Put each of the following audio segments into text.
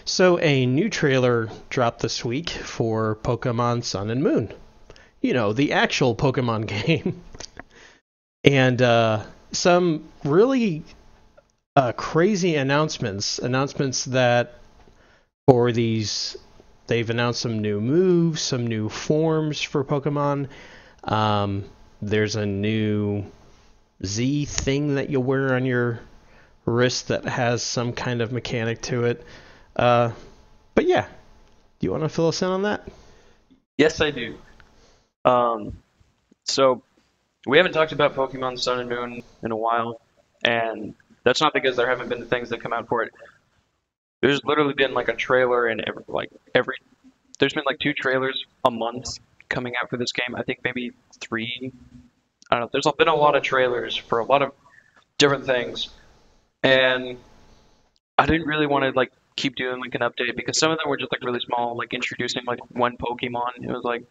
So, a new trailer dropped this week for Pokemon Sun and Moon. You know, the actual Pokemon game. And some really crazy announcements. Announcements that for these, they've announced some new moves, some new forms for Pokemon. There's a new Z thing that you'll wear on your wrist that has some kind of mechanic to it. Uh, but yeah, do you want to fill us in on that? Yes, I do. Um, so we haven't talked about Pokemon Sun and Moon in a while, and that's not because there haven't been things that come out for it. There's literally been like a trailer and every there's been like two trailers a month coming out for this game. I think maybe three. I don't know. There's been a lot of trailers for a lot of different things, and I didn't really want to like keep doing like an update because some of them were just like really small, like introducing like one Pokemon. It was like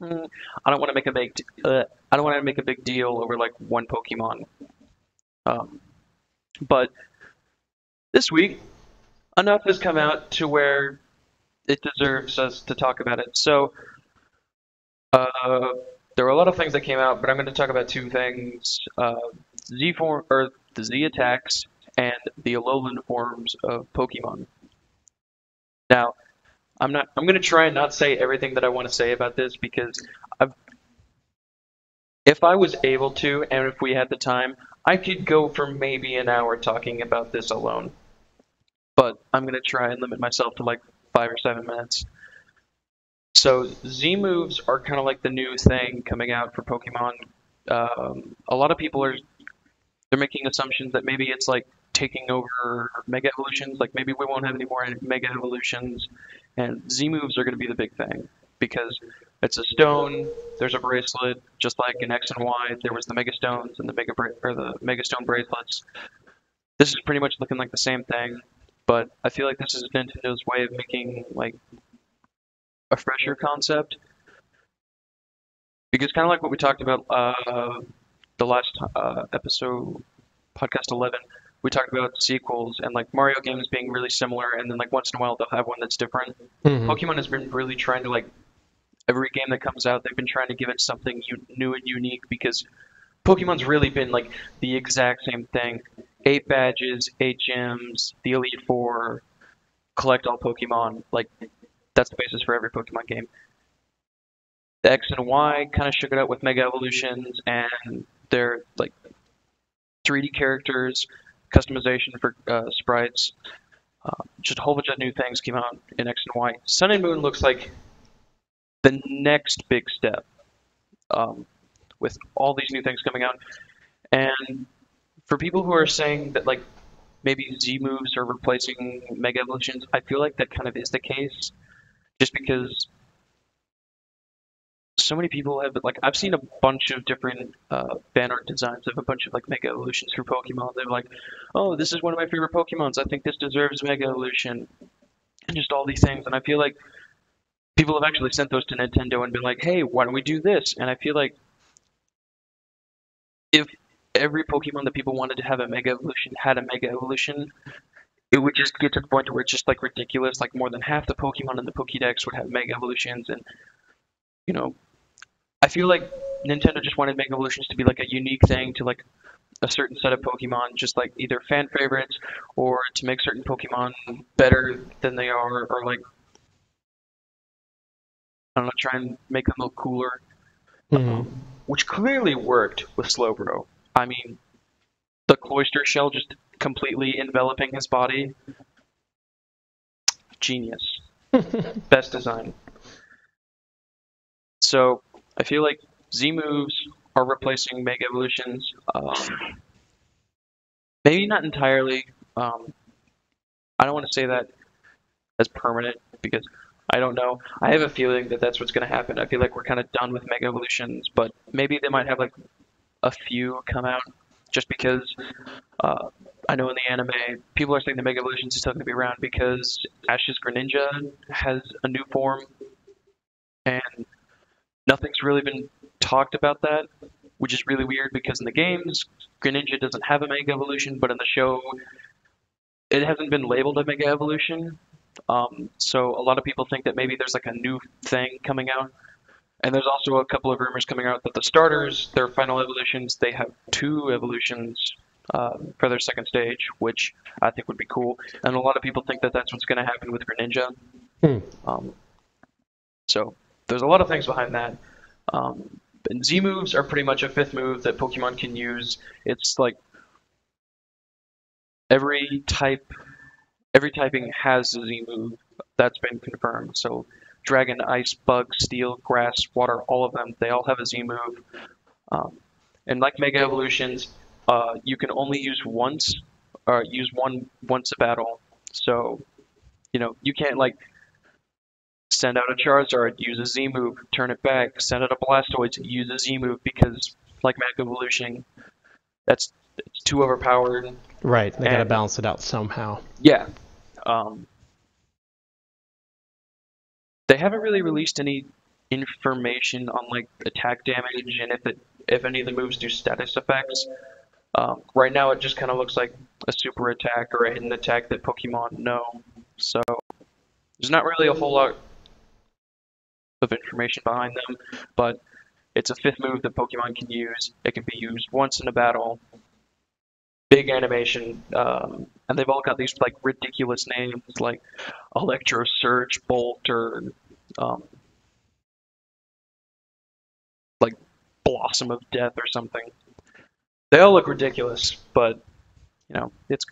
I don't want to make a I don't want to make a big deal over like one Pokemon. Um, but this week, enough has come out to where it deserves us to talk about it. So uh, there were a lot of things that came out, but I'm going to talk about two things: Z form or the Z attacks and the Alolan forms of Pokemon. Now, I'm going to try and not say everything that I want to say about this because I've if I was able to, and if we had the time, I could go for maybe an hour talking about this alone. But I'm gonna try and limit myself to like 5 or 7 minutes. So Z moves are kind of like the new thing coming out for Pokemon. A lot of people are they're making assumptions that maybe it's like taking over Mega Evolutions. Like maybe we won't have any more Mega Evolutions, and Z moves are going to be the big thing because it's a stone. There's a bracelet, just like in X and Y. There was the Mega Stones and the Mega Stone bracelets. This is pretty much looking like the same thing, but I feel like this is Nintendo's way of making like a fresher concept because kind of like what we talked about the last episode, podcast 11, we talked about sequels and like Mario games being really similar, and then like once in a while they'll have one that's different. Mm-hmm. Pokemon has been really trying to like every game that comes out, they've been trying to give it something new and unique because Pokemon's really been like the exact same thing. 8 badges, 8 gyms, the Elite Four, collect all Pokemon. Like that's the basis for every Pokemon game. The X and Y kind of shook it out with Mega Evolutions and their like 3D characters, customization for sprites. Just a whole bunch of new things came out in X and Y. Sun and Moon looks like the next big step with all these new things coming out. And for people who are saying that like maybe Z moves are replacing Mega Evolutions, I feel like that kind of is the case, just because so many people have like I've seen a bunch of different fan art designs of a bunch of like Mega Evolutions for Pokemon. They're like, oh, this is one of my favorite Pokemons. I think this deserves Mega Evolution, and just all these things. And I feel like people have actually sent those to Nintendo and been like, hey, why don't we do this? And I feel like if every Pokemon that people wanted to have a Mega Evolution had a Mega Evolution, it would just get to the point where it's just like ridiculous. Like more than half the Pokemon in the Pokédex would have Mega Evolutions, and you know, I feel like Nintendo just wanted Mega Evolutions to be like a unique thing to like a certain set of Pokemon, just like either fan favorites or to make certain Pokemon better than they are, or like I don't know, try and make them look cooler. Mm-hmm. Which clearly worked with Slowbro. I mean, the cloister shell just completely enveloping his body, genius, best design. So I feel like Z moves are replacing Mega Evolutions. Maybe not entirely. Um, I don't want to say that as permanent because I don't know. I have a feeling that that's what's going to happen. I feel like we're kind of done with Mega Evolutions, but maybe they might have like a few come out just because uh, I know in the anime people are saying the Mega Evolutions is still going to be around because Ash's Greninja has a new form and nothing's really been talked about that, which is really weird because in the games Greninja doesn't have a Mega Evolution, but in the show it hasn't been labeled a Mega Evolution. So a lot of people think that maybe there's like a new thing coming out. And there's also a couple of rumors coming out that the starters, their final evolutions, they have two evolutions for their second stage, which I think would be cool. And a lot of people think that that's what's going to happen with Greninja. Hmm. So there's a lot of things behind that. And Z moves are pretty much a fifth move that Pokemon can use. It's like every typing has a Z move. That's been confirmed. So Dragon, Ice, Bug, Steel, Grass, Water, all of them, they all have a Z move. And like Mega Evolutions, you can only use once, or use once a battle. So, you can't like send out a Charizard, use a Z move, turn it back, send out a Blastoise, use a Z move, because like Mega Evolution, it's too overpowered. Right, they gotta balance it out somehow. Yeah. They haven't really released any information on like attack damage and if any of the moves do status effects. Right now, it just kind of looks like a super attack or a hidden attack that Pokemon know. So there's not really a whole lot of information behind them, but it's a fifth move that Pokemon can use. It can be used once in a battle. Big animation, and they've all got these like ridiculous names like Electro Surge, Bolt, or like Blossom of Death or something. They all look ridiculous, but it's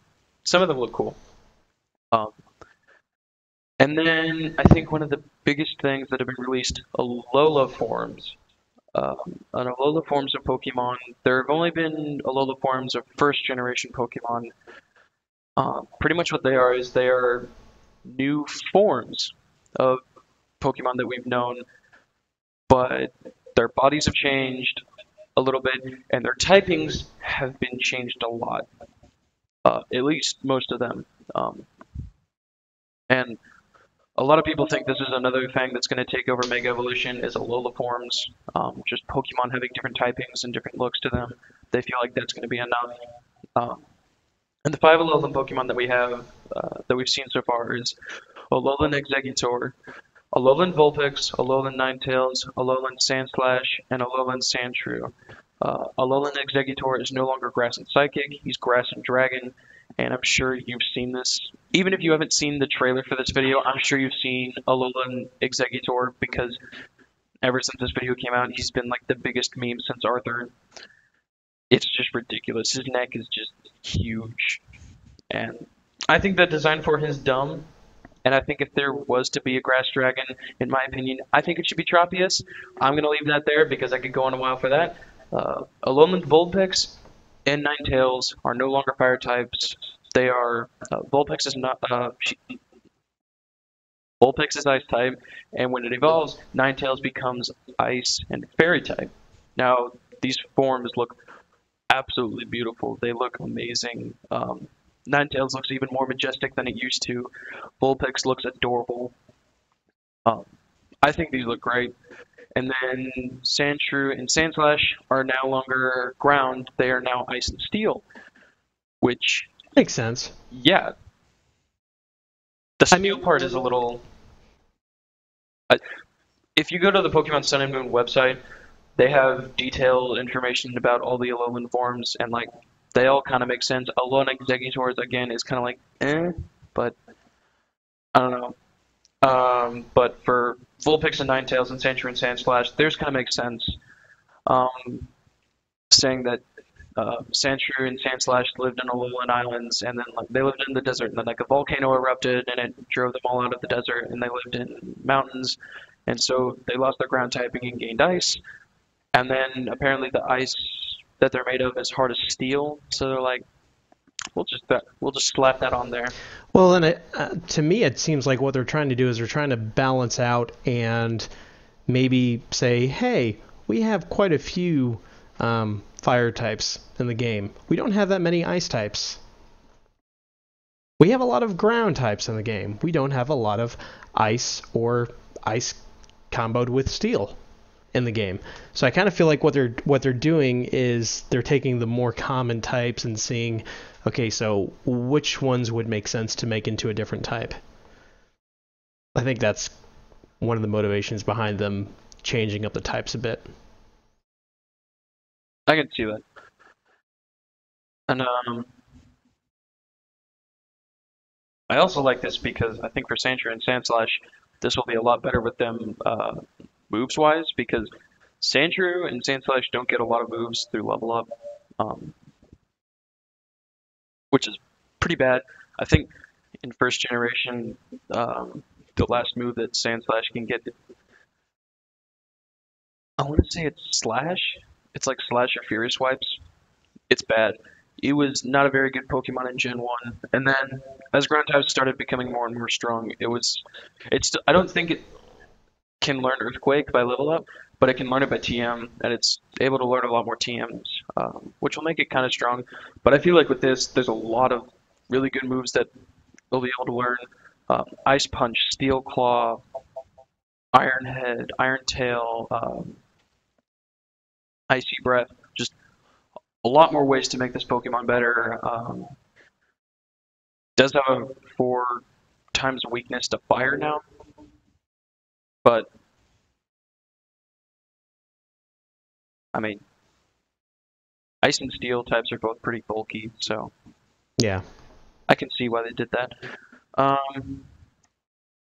some of them look cool. And then I think one of the biggest things that have been released, Alola forms. Alola forms of Pokemon. There have only been Alola forms of first generation Pokemon. Pretty much what they are is they are new forms of Pokemon that we've known, but their bodies have changed a little bit, and their typings have been changed a lot. At least most of them. And a lot of people think this is another thing that's going to take over Mega Evolution is Alola forms. Just Pokemon having different typings and different looks to them. They feel like that's going to be enough. And the 5 Alolan Pokemon that we have, that we've seen so far is Alolan Exeggutor, Alolan Vulpix, Alolan Ninetales, Alolan Sandslash, and Alolan Sandshrew. Alolan Exeggutor is no longer Grass and Psychic, he's Grass and Dragon, and I'm sure you've seen this. Even if you haven't seen the trailer for this video, I'm sure you've seen Alolan Exeggutor, because ever since this video came out, he's been like the biggest meme since Arthur. It's just ridiculous. His neck is just huge. And I think the design for him is dumb. And I think if there was to be a grass dragon, in my opinion, I think it should be Tropius. I'm going to leave that there because I could go on a while for that. Alolan Vulpix and Ninetales are no longer fire types. They are Vulpix is not Vulpix is ice type, and when it evolves, Ninetales becomes ice and fairy type. Now these forms look absolutely beautiful. They look amazing. Ninetales looks even more majestic than it used to. Vulpix looks adorable. I think these look great. And then Sandshrew and Sandslash are no longer ground, they are now ice and steel. Which makes sense. Yeah. The steel part is a little... if you go to the Pokemon Sun and Moon website, they have detailed information about all the Alolan forms, and like they all kind of make sense. Alolan Exeggutor again is kind of like but I don't know. But for Vulpix and Ninetales and Sandshrew and Sandslash, theirs kind of makes sense. Saying that Sandshrew and Sandslash lived in Alolan Islands, and then like they lived in the desert, and then like a volcano erupted, and it drove them all out of the desert, and they lived in mountains, and so they lost their ground typing and gained ice. And then apparently the ice that they're made of is hard as steel, so they're like, we'll just slap that on there. Well, and to me, it seems like what they're trying to do is they're trying to balance out and maybe say, hey, we have quite a few fire types in the game. We don't have that many ice types. We have a lot of ground types in the game. We don't have a lot of ice or ice comboed with steel in the game. So I kind of feel like what they're doing is they're taking the more common types and seeing, okay, so which ones would make sense to make into a different type. I think that's one of the motivations behind them changing up the types a bit. I can see that. And I also like this because I think for Sandshrew and Sandslash, this will be a lot better with them moves wise because Sandshrew and Sandslash don't get a lot of moves through level up, um, which is pretty bad. I think in first generation, the last move that Sandslash can get, I want to say it's Slash. It's like Slash or Fury Swipes. It's bad. It was not a very good Pokemon in Gen 1, and then as ground types started becoming more and more strong, I don't think it can learn Earthquake by level up, but it can learn it by TM, and it's able to learn a lot more TMs, which will make it kind of strong. But I feel like with this, there's a lot of really good moves that they'll be able to learn. Ice Punch, Steel Claw, Iron Head, Iron Tail, Icy Breath, just a lot more ways to make this Pokemon better. Does have a 4 times weakness to fire now, but I mean, Ice and Steel types are both pretty bulky, so Yeah. I can see why they did that. Um,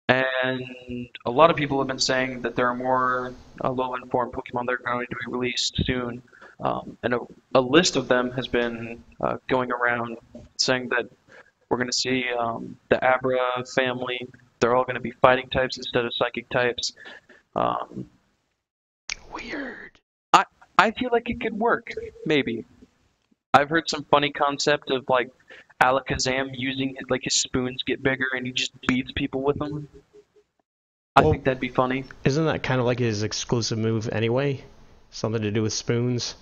and a lot of people have been saying that there are more Alolan form Pokemon that are going to be released soon. And a list of them has been going around saying that we're going to see the Abra family. They're all going to be fighting types instead of psychic types. Um, Weird. I I feel like it could work, maybe. I've heard some funny concept of like Alakazam using like his spoons get bigger and he just beats people with them. I Well, think that'd be funny. isn't that kind of like his exclusive move anyway? Something to do with spoons?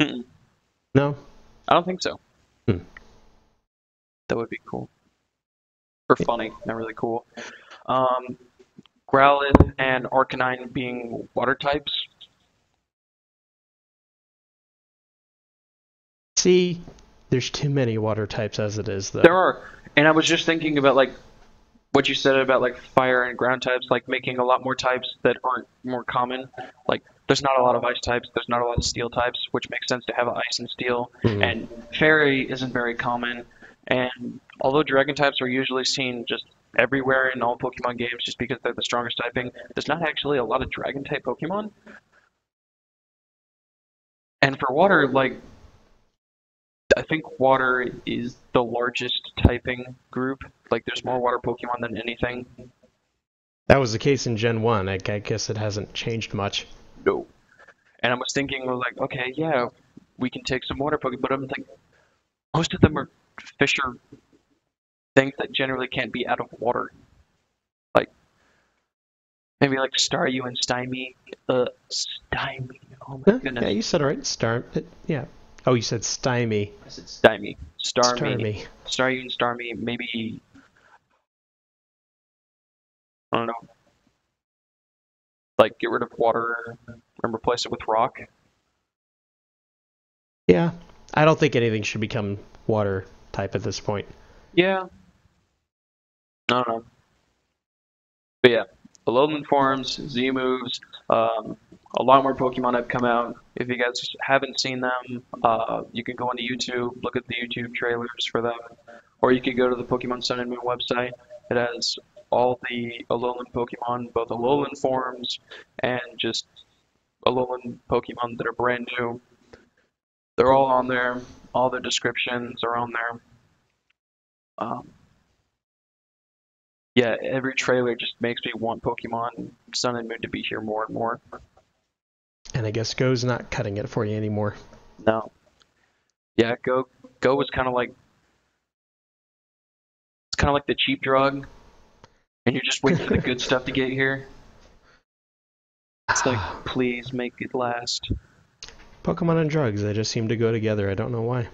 Mm-mm. No? I don't think so. Hmm. That would be cool. Or funny, not really cool. Um, Growlithe and Arcanine being water types. See, there's too many water types as it is, There though. are, and I was just thinking about like what you said about like fire and ground types, like making a lot more types that aren't more common. Like there's not a lot of ice types, there's not a lot of steel types, which makes sense to have ice and steel. Hmm. And fairy isn't very common. And although dragon types are usually seen just everywhere in all Pokemon games just because they're the strongest typing, there's not actually a lot of dragon type Pokemon. And for water, like I think water is the largest typing group. Like there's more water Pokemon than anything. That was the case in Gen 1. I guess it hasn't changed much. No. And I was thinking, well, like, okay, yeah, we can take some water Pokemon, but I'm like, most of them are fish or things that generally can't be out of water. Like maybe like Staryu and Stymie. Stymie. Oh my Yeah, goodness. you said it right. Yeah. Oh, you said stymie. I said Stymie. Starmie. Starmie. Staryu and Starmie. Maybe I don't know. Like get rid of water and replace it with rock. Yeah. I don't think anything should become water type at this point. Yeah. I don't know. But yeah, Alolan forms, Z moves, a lot more Pokemon have come out. If you guys haven't seen them, you can go onto YouTube, look at the YouTube trailers for them, or you could go to the Pokemon Sun and Moon website. It has all the Alolan Pokemon, both Alolan forms and just Alolan Pokemon that are brand new. They're all on there. All their descriptions are on there. Um, yeah, every trailer just makes me want Pokemon Sun and Moon to be here more and more. And I guess Go's not cutting it for you anymore. No. Yeah, Go was kind of like it's kind of like the cheap drug, and you're just waiting for the good stuff to get here. It's like, please make it last. Pokemon and drugs, they just seem to go together. I don't know why.